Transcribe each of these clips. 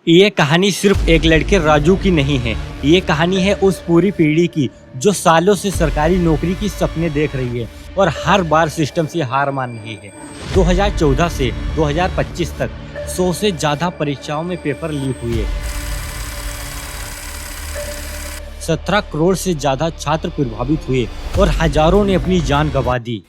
ये कहानी सिर्फ एक लड़के राजू की नहीं है। ये कहानी है उस पूरी पीढ़ी की जो सालों से सरकारी नौकरी की सपने देख रही है और हर बार सिस्टम से हार मान रही है। 2014 से 2025 तक 100 से ज्यादा परीक्षाओं में पेपर लीक हुए। 17 करोड़ से ज्यादा छात्र प्रभावित हुए और हजारों ने अपनी जान गंवा दी।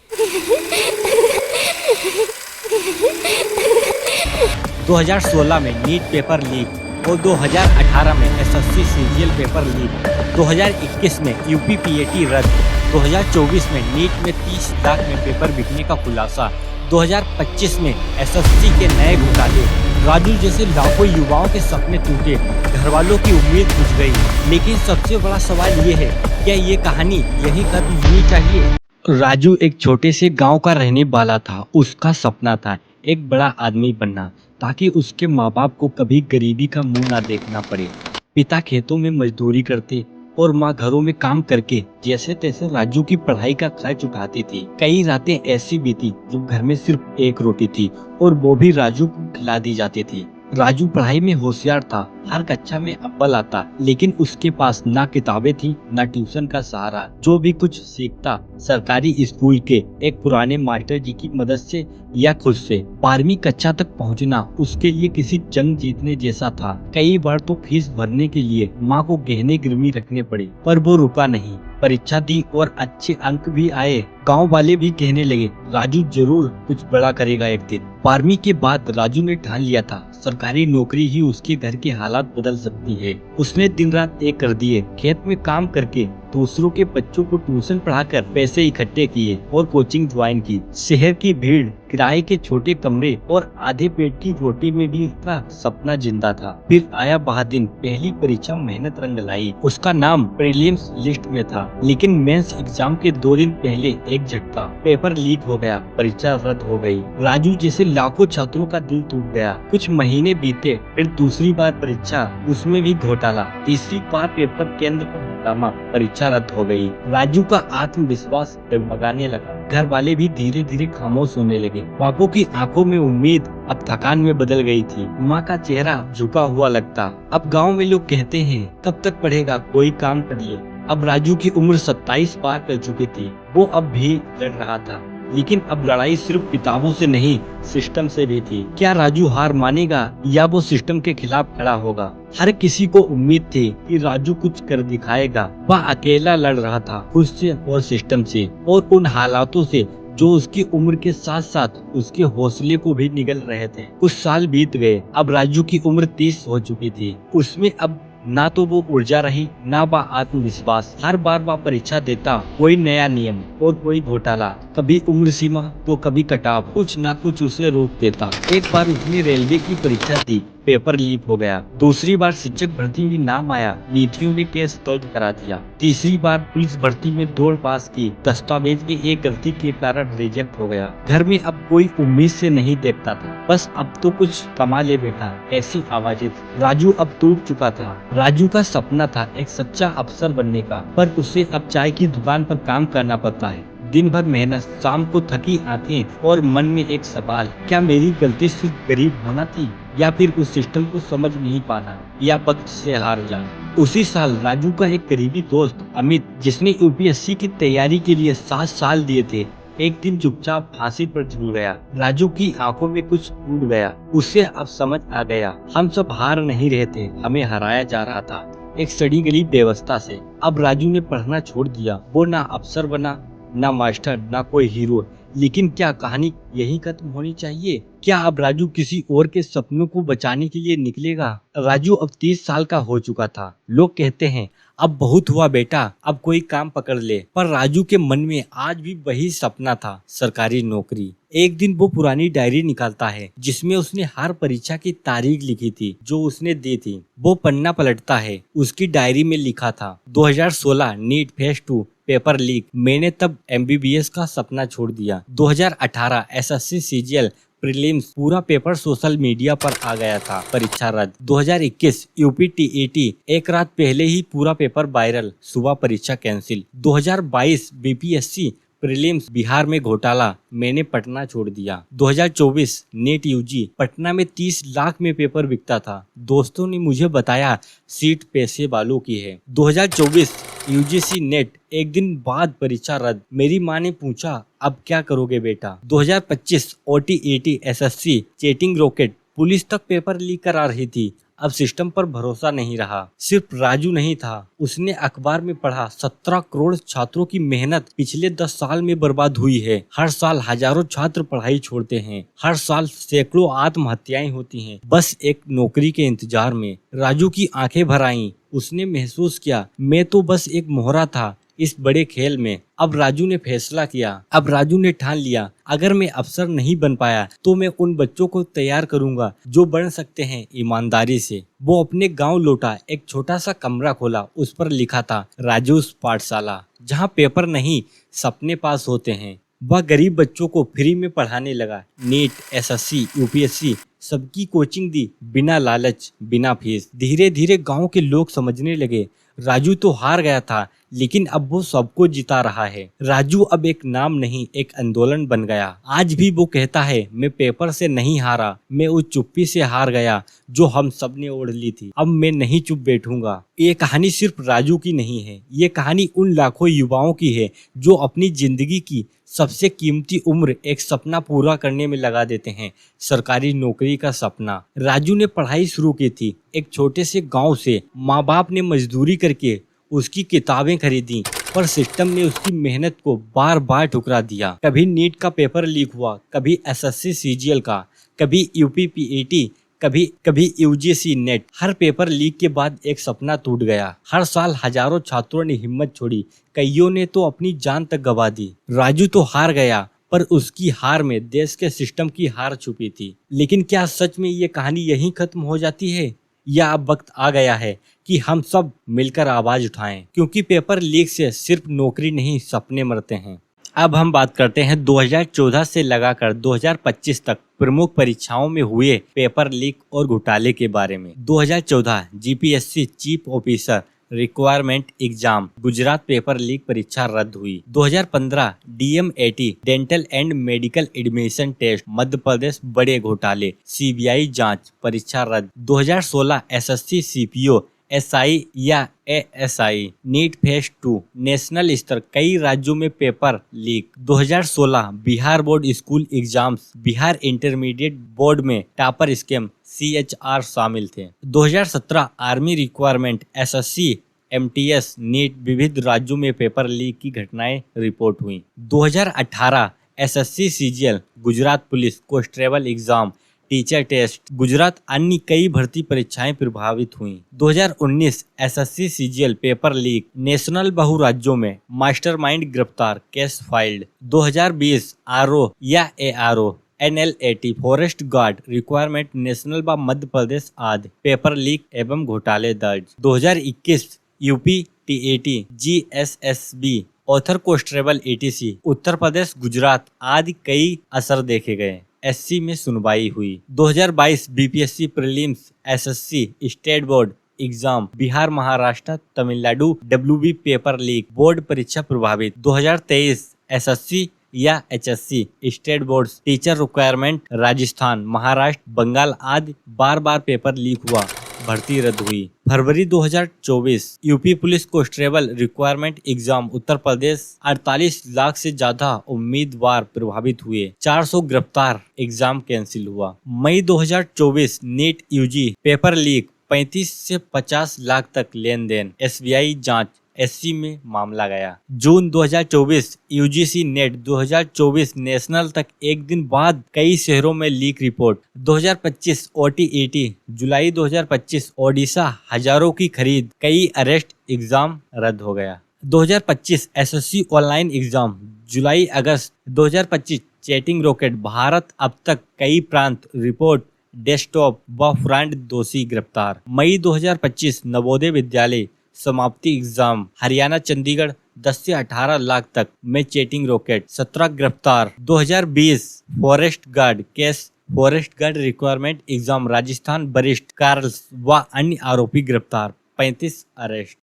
2016 में नीट पेपर लीक और 2018 में एसएससी सीजीएल पेपर लीक, 2021 में यूपी पीएटी रद्द, 2024 में नीट में 30 लाख में पेपर बिकने का खुलासा, 2025 में एसएससी के नए घोटाले। राजू जैसे लाखों युवाओं के सपने टूटे, घर वालों की उम्मीद बुझ गई। लेकिन सबसे बड़ा सवाल ये है, क्या ये कहानी यही खत्म होनी चाहिए? राजू एक छोटे से गांव का रहने वाला था। उसका सपना था एक बड़ा आदमी बनना, ताकि उसके माँ बाप को कभी गरीबी का मुंह ना देखना पड़े। पिता खेतों में मजदूरी करते और माँ घरों में काम करके जैसे तैसे राजू की पढ़ाई का खर्च उठाती थी। कई रातें ऐसी बीती जब घर में सिर्फ एक रोटी थी और वो भी राजू को खिला दी जाती थी। राजू पढ़ाई में होशियार था, हर कक्षा में अव्वल आता, लेकिन उसके पास ना किताबें थी ना ट्यूशन का सहारा। जो भी कुछ सीखता सरकारी स्कूल के एक पुराने मास्टर जी की मदद से या खुद से। 12वीं कक्षा तक पहुंचना उसके लिए किसी जंग जीतने जैसा था। कई बार तो फीस भरने के लिए माँ को गहने गिरवी रखने पड़े, पर वो रुका नहीं। परीक्षा दी और अच्छे अंक भी आए। गांव वाले भी कहने लगे राजू जरूर कुछ बड़ा करेगा एक दिन। 12वीं के बाद राजू ने ठान लिया था सरकारी नौकरी ही उसके घर के हालात बदल सकती है। उसने दिन रात एक कर दिए, खेत में काम करके दूसरों के बच्चों को ट्यूशन पढ़ाकर पैसे इकट्ठे किए और कोचिंग ज्वाइन की। शहर की भीड़, किराए के छोटे कमरे और आधे पेट की रोटी में भी उसका सपना जिंदा था। फिर आया वह दिन, पहली परीक्षा मेहनत रंग लाई। उसका नाम प्रीलिम्स लिस्ट में था, लेकिन मेंस एग्जाम के 2 दिन पहले एक झटका, पेपर लीक हो गया, परीक्षा रद्द हो गई। राजू जैसे लाखों छात्रों का दिल टूट गया। कुछ महीने बीते, फिर दूसरी बार परीक्षा, उसमें भी घोटाला। तीसरी बार पेपर केंद्र पर हंगामा, परीक्षा रद्द हो गई। राजू का आत्मविश्वास डगमगाने लगा। घर वाले भी धीरे धीरे खामोश होने लगे। पापों की आंखों में उम्मीद अब थकान में बदल गई थी। माँ का चेहरा झुका हुआ लगता। अब गांव में लोग कहते हैं कब तक पढ़ेगा, कोई काम कर ले। अब राजू की उम्र 27 पार कर चुकी थी। वो अब भी लड़ रहा था, लेकिन अब लड़ाई सिर्फ किताबों से नहीं, सिस्टम से भी थी। क्या राजू हार मानेगा या वो सिस्टम के खिलाफ खड़ा होगा? हर किसी को उम्मीद थी कि राजू कुछ कर दिखाएगा। वह अकेला लड़ रहा था, खुद से और सिस्टम से और उन हालातों से जो उसकी उम्र के साथ साथ उसके हौसले को भी निगल रहे थे। कुछ साल बीत गए। अब राजू की उम्र 30 हो चुकी थी। उसमें अब ना तो वो ऊर्जा रही, ना वह आत्मविश्वास। हर बार वह परीक्षा देता, कोई नया नियम और कोई घोटाला, कभी उम्र सीमा तो कभी कटाव, कुछ ना कुछ उसे रोक देता। एक बार उसने रेलवे की परीक्षा दी, पेपर लीक हो गया। दूसरी बार शिक्षक भर्ती में नाम आया, नीतियों ने केस दर्ज करा दिया। तीसरी बार पुलिस भर्ती में दौड़ पास की, दस्तावेज में एक गलती के कारण रिजेक्ट हो गया। घर में अब कोई उम्मीद से नहीं देखता था, बस अब तो कुछ कमा ले बेटा, ऐसी आवाजें थी। राजू अब टूट चुका था। राजू का सपना था एक सच्चा अफसर बनने का, पर उसे अब चाय की दुकान पर काम करना पड़ता है। दिन भर मेहनत, शाम को थकी आंखें और मन में एक सवाल, क्या मेरी गलती सिर्फ गरीब होना थी या फिर उस सिस्टम को समझ नहीं पाना या वक्त से हार जाना? उसी साल राजू का एक करीबी दोस्त अमित, जिसने यूपीएससी की तैयारी के लिए 7 साल दिए थे, एक दिन चुपचाप फांसी पर झूल गया। राजू की आंखों में कुछ टूट गया। उसे अब समझ आ गया, हम सब हार नहीं रहे थे, हमें हराया जा रहा था एक सड़ी गली व्यवस्था से। अब राजू ने पढ़ना छोड़ दिया। वो ना अफसर बना, ना मास्टर, ना कोई हीरो। लेकिन क्या कहानी यही खत्म होनी चाहिए? क्या अब राजू किसी और के सपनों को बचाने के लिए निकलेगा? राजू अब 30 साल का हो चुका था। लोग कहते हैं अब बहुत हुआ बेटा, अब कोई काम पकड़ ले। पर राजू के मन में आज भी वही सपना था, सरकारी नौकरी। एक दिन वो पुरानी डायरी निकालता है जिसमें उसने हर परीक्षा की तारीख लिखी थी जो उसने दी थी। वो पन्ना पलटता है। उसकी डायरी में लिखा था 2016 नीट फेज 2 पेपर लीक, मैंने तब एमबीबीएस का सपना छोड़ दिया। 2018 एसएससी सीजीएल प्रीलिम्स, पूरा पेपर सोशल मीडिया पर आ गया था, परीक्षा रद्द। 2021 यूपी टीईटी, एक रात पहले ही पूरा पेपर वायरल, सुबह परीक्षा कैंसिल। 2022 बीपीएससी, प्रीलिम्स बिहार में घोटाला, मैंने पटना छोड़ दिया। 2024 नेट यूजी, पटना में 30 लाख में पेपर बिकता था। दोस्तों ने मुझे बताया सीट पैसे वालों की है। 2024 यूजीसी नेट, एक दिन बाद परीक्षा रद्द। मेरी माँ ने पूछा अब क्या करोगे बेटा। 2025 OTET SSC cheating rocket, police तक पेपर लीक करा रही थी। अब सिस्टम पर भरोसा नहीं रहा। सिर्फ राजू नहीं था, उसने अखबार में पढ़ा 17 करोड़ छात्रों की मेहनत पिछले 10 साल में बर्बाद हुई है। हर साल हजारों छात्र पढ़ाई छोड़ते हैं, हर साल सैकड़ों आत्महत्याएं होती हैं, बस एक नौकरी के इंतजार में। राजू की आंखें भर आईं। उसने महसूस किया मैं तो बस एक मोहरा था इस बड़े खेल में। अब राजू ने फैसला किया, अब राजू ने ठान लिया, अगर मैं अफसर नहीं बन पाया तो मैं उन बच्चों को तैयार करूंगा जो बन सकते हैं ईमानदारी से। वो अपने गांव लौटा, एक छोटा सा कमरा खोला, उस पर लिखा था राजूस पाठशाला, जहां पेपर नहीं सपने पास होते हैं। वह गरीब बच्चों को फ्री में पढ़ाने लगा। नीट, SSC, UPSC सबकी कोचिंग दी, बिना लालच, बिना फीस। धीरे धीरे गांव के लोग समझने लगे राजू तो हार गया था, लेकिन अब वो सबको जिता रहा है। राजू अब एक नाम नहीं, एक आंदोलन बन गया। आज भी वो कहता है मैं पेपर से नहीं हारा, मैं उस चुप्पी से हार गया जो हम सब ने ओढ़ ली थी। अब मैं नहीं चुप बैठूंगा। ये कहानी सिर्फ राजू की नहीं है, ये कहानी उन लाखों युवाओं की है जो अपनी जिंदगी की सबसे कीमती उम्र एक सपना पूरा करने में लगा देते हैं, सरकारी नौकरी का सपना। राजू ने पढ़ाई शुरू की थी एक छोटे से गांव से। माँ बाप ने मजदूरी करके उसकी किताबें खरीदी, पर सिस्टम ने उसकी मेहनत को बार बार ठुकरा दिया। कभी नीट का पेपर लीक हुआ, कभी SSC CGL का, कभी UPPET, कभी UGC नेट। हर पेपर लीक के बाद एक सपना टूट गया। हर साल हजारों छात्रों ने हिम्मत छोड़ी, कईयों ने तो अपनी जान तक गंवा दी। राजू तो हार गया, पर उसकी हार में देश के सिस्टम की हार छुपी थी। लेकिन क्या सच में ये कहानी यहीं खत्म हो जाती है, या अब वक्त आ गया है कि हम सब मिलकर आवाज उठाएं? क्योंकि पेपर लीक से सिर्फ नौकरी नहीं, सपने मरते हैं। अब हम बात करते हैं 2014 से लगाकर 2025 तक प्रमुख परीक्षाओं में हुए पेपर लीक और घोटाले के बारे में। 2014 GPSC chief officer requirement exam Gujarat paper leak परीक्षा रद्द हुई। 2015 DMAT dental and medical admission test Madhya Pradesh बड़े घोटाले, CBI जांच, परीक्षा रद्द। 2016 SSC CPO SI या ASI नीट फेज 2 नेशनल स्तर, कई राज्यों में paper leak. 2016 Bihar board school exams, Bihar intermediate board में टॉपर स्कैम, CHR शामिल थे। 2017 army requirement SSC MTS NEET, विविध राज्यों में पेपर लीक की घटनाएं रिपोर्ट हुई। 2018 SSC CGL Gujarat police constable exam, teacher test Gujarat, अन्य कई भर्ती परीक्षाएं प्रभावित हुईं। 2019 SSC CGL paper leak, national बहु राज्यों में मास्टरमाइंड गिरफ्तार, केस फाइल्ड। 2020 RO या ARO NLAT forest guard requirement national व मध्य प्रदेश आदि पेपर लीक एवं घोटाले दर्ज। 2021 UPTET GSSB author constable ETC Uttar Pradesh Gujarat आदि कई असर देखे गए। SC में सुनवाई हुई। 2022 BPSC prelims SSC state board exam, Bihar Maharashtra Tamil Nadu WB paper leak, board परीक्षा प्रभावित। 2023 SSC या HSC state board teacher requirement Rajasthan, Maharashtra, Bengal आदि बार बार पेपर लीक हुआ, भर्ती रद्द हुई। फरवरी 2024 UP police constable requirement exam Uttar Pradesh, 48 lakh से ज्यादा उम्मीदवार प्रभावित हुए, 400 गिरफ्तार, एग्जाम कैंसिल हुआ। मई 2024 नीट यूजी पेपर लीक, 35 से 50 लाख तक लेन देन, SBI जांच, SC में मामला गया। जून 2024 UGC नेट 2024 नेशनल तक, एक दिन बाद कई शहरों में लीक रिपोर्ट। 2025 OTET जुलाई 2025 ओडिशा, हजारों की खरीद, कई अरेस्ट, एग्जाम रद्द हो गया। 2025 SSC ऑनलाइन एग्जाम जुलाई अगस्त 2025 चैटिंग रॉकेट, भारत अब तक कई प्रांत, रिपोर्ट डेस्कटॉप व फ्रंट दोषी गिरफ्तार। मई 2025 नवोदय विद्यालय समाप्ति एग्जाम, हरियाणा चंडीगढ़ 10 से 18 लाख तक में चैटिंग रॉकेट, 17 गिरफ्तार। 2020 forest guard case, forest guard requirement exam Rajasthan, वरिष्ठ कार्ल्स व अन्य आरोपी गिरफ्तार, 35 अरेस्ट।